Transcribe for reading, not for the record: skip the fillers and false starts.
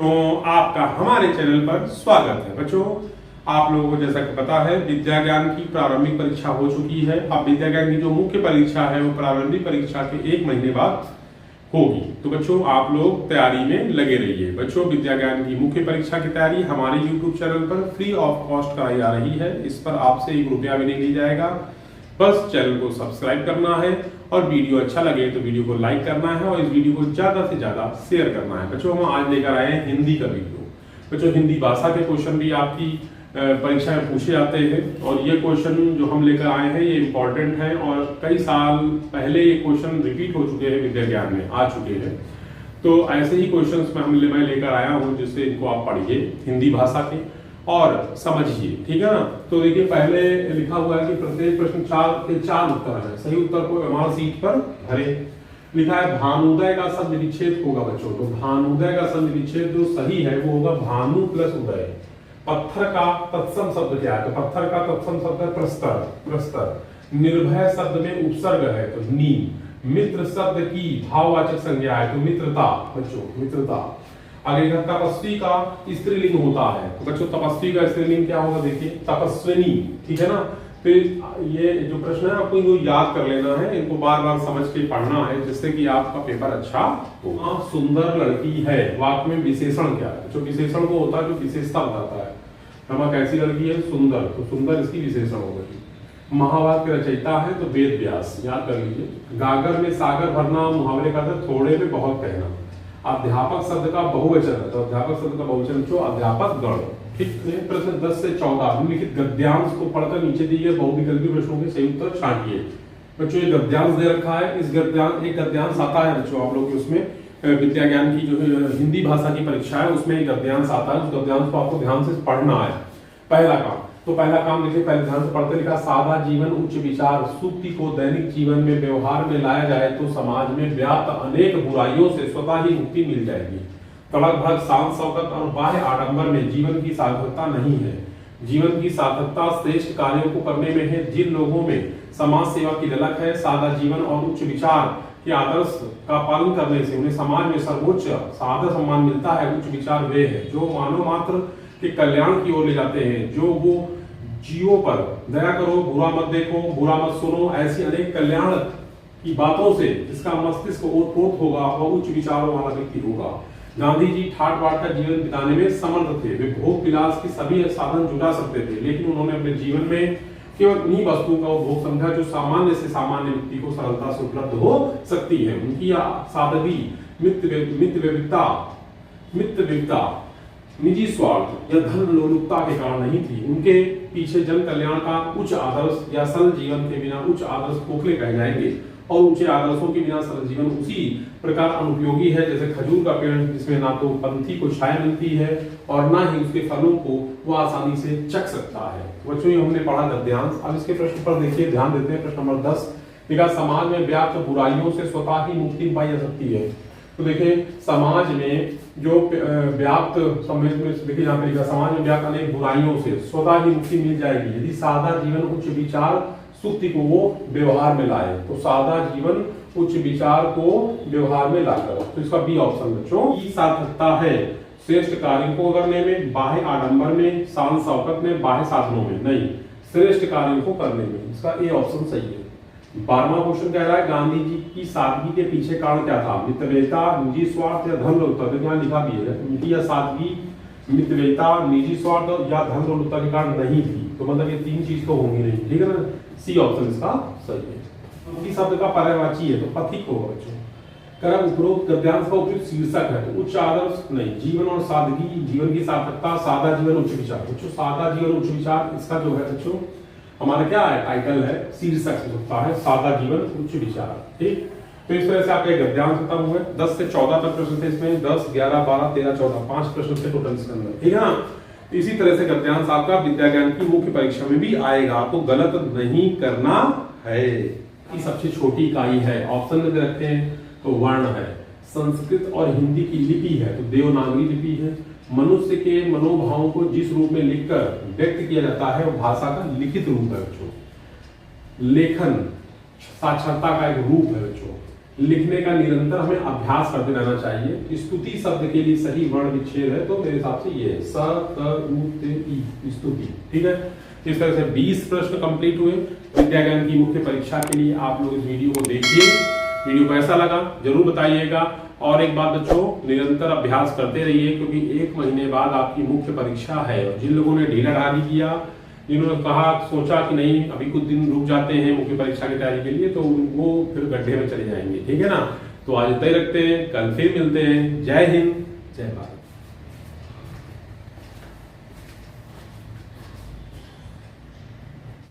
तो आपका हमारे चैनल पर स्वागत है बच्चों। आप लोगों को जैसा कि पता है विद्या ज्ञान की प्रारंभिक परीक्षा हो चुकी है। अब विद्या ज्ञान की जो मुख्य परीक्षा है वो प्रारंभिक परीक्षा के 1 महीने बाद होगी। तो बच्चों आप लोग तैयारी में लगे रहिए। बच्चों विद्या ज्ञान की मुख्य परीक्षा की तैयारी हमारे YouTube चैनल पर फ्री ऑफ कॉस्ट कराई जा रही है। इस पर आपसे 1 रुपया भी नहीं लिया जाएगा। बस चैनल को सब्सक्राइब करना है और वीडियो अच्छा लगे तो वीडियो को लाइक करना है और इस वीडियो को ज्यादा से ज्यादा शेयर करना है। बच्चों हम आज लेकर आए हैं हिंदी का वीडियो। बच्चों हिंदी भाषा के क्वेश्चन भी आपकी परीक्षा में पूछे जाते हैं और ये क्वेश्चन जो हम लेकर आए हैं ये इम्पोर्टेंट है और कई साल पहले ये क्वेश्चन रिपीट हो चुके हैं, विद्या ज्ञान में आ चुके हैं। तो ऐसे ही क्वेश्चंस मैं लेकर आया हूँ जिससे इनको आप पढ़िए हिंदी भाषा के और समझिए, ठीक है ना। तो देखिए पहले लिखा हुआ है कि प्रत्येक प्रश्न 4 उत्तर है। सही उत्तर को हमारा सीट पर भरे। लिखा है भानुदय का संधि विच्छेद होगा बच्चों। तो भानुदय का संधि विच्छेद जो सही है वो होगा भानु प्लस उदय। पत्थर का तत्सम शब्द क्या है? तो पत्थर का तत्सम शब्द है प्रस्तर। प्रस्तर। निर्भय शब्द में उपसर्ग है तो नी। मित्र शब्द की भाववाचक संज्ञा है तो मित्रता बच्चों, मित्रता। आगे तपस्वी का स्त्रीलिंग होता है तो बच्चों तपस्वी का स्त्रीलिंग क्या होगा? देखिए तपस्विनी, ठीक है ना। फिर ये जो प्रश्न है आपको इनको याद कर लेना है, इनको बार बार समझ के पढ़ना है जिससे कि आपका पेपर अच्छा हो। सुंदर लड़की है वाक्य में विशेषण क्या है? जो विशेषण को होता है जो विशेषता बताता है। रमा कैसी लड़की है? सुंदर। तो सुंदर इसकी विशेषण होगा। महाभारत के रचयिता है तो वेद व्यास, याद कर लीजिए। गागर में सागर भरना मुहावरे का था थोड़े में बहुत कहना। अध्यापक शब्द का बहुवचन है तो अध्यापक शब्द का बहुवचन जो अध्यापक गण। ठीक है। प्रश्न 10 से 14 निम्नलिखित गद्यांश को पढ़कर नीचे दिए गए बहुविकल्पी प्रश्नों के सही उत्तर छांटिए। बच्चों ये गद्यांश दे रखा है। इस गद्यांश एक गद्यांश आता है बच्चों आप लोग उसमें विद्या ज्ञान की जो हिंदी भाषा की परीक्षा है उसमें एक गद्यांश आता है। उस गद्यांश को आपको ध्यान से पढ़ना है। पहला काम तो पहला काम देखिए पहले ध्यान से पढ़ते लिखा सादा जीवन उच्च विचार सूक्ति को दैनिक जीवन में व्यवहार में लाया जाए तो समाज में व्याप्त अनेक बुराइयों से स्वतः ही मुक्ति मिल जाएगी। तड़क भड़क शान शौकत और बाह्य आडंबर में जीवन की सार्थकता नहीं है। जीवन की सार्थकता श्रेष्ठ कार्यों को करने में है। जिन लोगों में समाज सेवा की ललक है सादा जीवन और उच्च विचार के आदर्श का पालन करने से उन्हें समाज में सर्वोच्च सादर सम्मान मिलता है। उच्च विचार वे है जो मानव मात्र के कल्याण की ओर ले जाते हैं। जो वो जीवों पर दया करो, बुरा मत देखो, बुरा मत सुनो, ऐसी अनेक कल्याण की बातों से जिसका मस्तिष्क ओतप्रोत होगा वह उच्च विचारों वाला व्यक्ति होगा। गांधी जी ठाट बाट का जीवन बिताने में समर्थ थे। वे भोग विलास की सभी साधन जुटा सकते थे लेकिन उन्होंने अपने जीवन में केवल उन्हीं वस्तुओं का उपभोग समझा जो सामान्य से सामान्य व्यक्ति को सरलता से उपलब्ध हो सकती है। उनकी सादगी मितव्ययिता निजी स्वार्थ या धन लोलुपता के कारण नहीं थी। उनके पीछे जन कल्याण का उच्च आदर्श या सरल जीवन के बिना उच्च आदर्श खोखले कह जाएंगे और ऊंचे आदर्शों के बिना सरल जीवन उसी प्रकार अनुपयोगी है जैसे खजूर का पेड़ जिसमें ना तो पंथी को छाया मिलती है और ना ही उसके फलों को वो आसानी से चख सकता है। बच्चों ये हमने पढ़ा गद्यांश। अब इसके प्रश्न पर देखिए ध्यान देते हैं। प्रश्न नंबर 10 लिखा समाज में व्याप्त बुराइयों से स्वतः ही मुक्ति पाई जा सकती है। तो देखिए समाज में जो व्याप्त देखिए यहाँ पे लिखा समाज में व्याप्त अनेक बुराइयों से स्वतः ही मुक्ति मिल जाएगी यदि सादा जीवन उच्च विचार सूक्ति को वो व्यवहार में लाए। तो सादा जीवन उच्च विचार को व्यवहार में लाकर तो इसका बी ऑप्शन बच्चों की सार्थकता है। श्रेष्ठ कार्यों को करने में, बाह्य आडंबर में, शान शौकत में, बाह्य साधनों में नहीं, श्रेष्ठ कार्यों को करने में। इसका ए ऑप्शन सही है। 12वां क्वेश्चन कह रहा है गांधी जी की सादगी के पीछे कारण क्या था? मितव्ययिता, निजी स्वार्थ या धन लोलुपता। तो यहाँ लिखा भी है उनकी यह सादगी मितव्ययिता, निजी स्वार्थ या धन लोलुपता के कारण नहीं थी। तो मतलब ये 3 चीज तो होंगी नहीं, ठीक है ना। सी ऑप्शन इसका सही है। उनकी शब्द का पर्यायवाची है तो पथिक होगा बच्चों। कर उपरोक्त गद्यांश का उपयुक्त शीर्षक है तो उच्च आदर्श नहीं, जीवन और सादगी, जीवन की सार्थकता, सादा जीवन उच्च विचार। बच्चों सादा जीवन उच्च विचार इसका जो है बच्चों हमारा क्या है टाइटल है, शीर्षक हो सकता है सादा जीवन उच्च विचार। ठीक, तो इस तरह से आपके गद्यांश खत्म हुए। 10 से 14 तक प्रश्न थे इसमें। 10, 11, 12, 13, 14 5 प्रश्न थे टोटल इसके अंदर, ठीक है ना। इसी तरह से गद्यांश आपका विद्या ज्ञान की मुख्य परीक्षा में भी आएगा। आपको गलत नहीं करना है। सबसे छोटी इकाई है ऑप्शन में दे रखते हैं तो वर्ण है। संस्कृत और हिंदी की लिपि है तो देवनागरी लिपि है। मनुष्य के मनोभावों को जिस रूप में लिखकर व्यक्त किया जाता है वो भाषा का लिखित रूप है बच्चों। लेखन साक्षरता का एक रूप है बच्चों। लिखने का निरंतर हमें अभ्यास करते रहना चाहिए। स्तुति शब्द के लिए सही वर्ण विच्छेद है तो मेरे हिसाब से ये है स त उ ते ई, स्तुति। ठीक है, इस तरह से 20 प्रश्न कंप्लीट हुए विद्या ज्ञान की मुख्य परीक्षा के लिए। आप लोग इस वीडियो को देखिए, वीडियो कैसा लगा जरूर बताइएगा। और एक बात बच्चों, निरंतर अभ्यास करते रहिए क्योंकि 1 महीने बाद आपकी मुख्य परीक्षा है। और जिन लोगों ने ढीला ढाली किया, जिन्होंने कहा सोचा कि नहीं अभी कुछ दिन रुक जाते हैं मुख्य परीक्षा की तैयारी के लिए, तो वो फिर गड्ढे में चले जाएंगे। ठीक है ना, तो आज इतना ही रखते हैं, कल फिर मिलते हैं। जय हिंद, जय भारत।